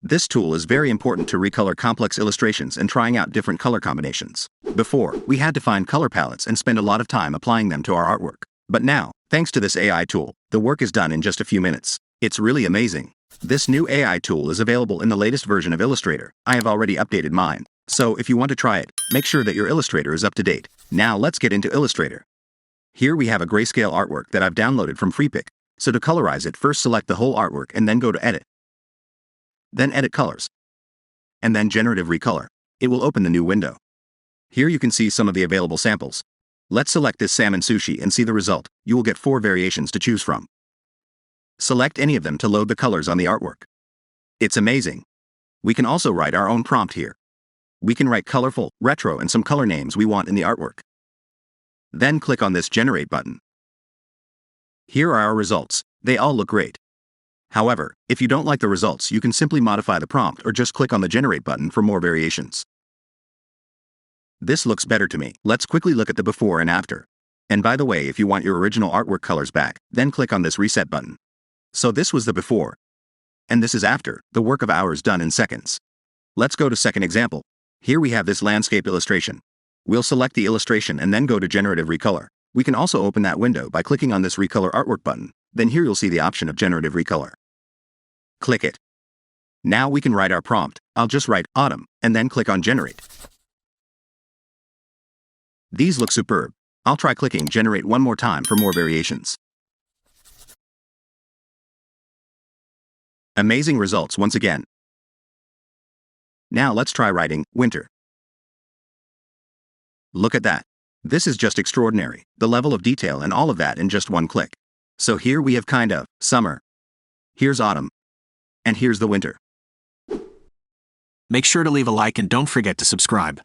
This tool is very important to recolor complex illustrations and trying out different color combinations. Before, we had to find color palettes and spend a lot of time applying them to our artwork. But now, thanks to this AI tool, the work is done in just a few minutes. It's really amazing. This new AI tool is available in the latest version of Illustrator. I have already updated mine. So if you want to try it, make sure that your Illustrator is up to date. Now let's get into Illustrator. Here we have a grayscale artwork that I've downloaded from FreePic. So to colorize it, first select the whole artwork and then go to Edit. Then Edit Colors. And then Generative Recolor. It will open the new window. Here you can see some of the available samples. Let's select this salmon sushi and see the result. You will get 4 variations to choose from. Select any of them to load the colors on the artwork. It's amazing. We can also write our own prompt here. We can write colorful, retro, and some color names we want in the artwork. Then click on this Generate button. Here are our results. They all look great. However, if you don't like the results, you can simply modify the prompt or just click on the Generate button for more variations. This looks better to me. Let's quickly look at the before and after. And by the way, if you want your original artwork colors back, then click on this Reset button. So this was the before. And this is after, the work of hours done in seconds. Let's go to second example. Here we have this landscape illustration. We'll select the illustration and then go to Generative Recolor. We can also open that window by clicking on this Recolor Artwork button. Then here you'll see the option of Generative Recolor. Click it. Now we can write our prompt. I'll just write autumn, and then click on Generate. These look superb. I'll try clicking Generate one more time for more variations. Amazing results once again. Now let's try writing winter. Look at that. This is just extraordinary, the level of detail and all of that in just one click. So here we have kind of summer. Here's autumn. And here's the winter. Make sure to leave a like and don't forget to subscribe.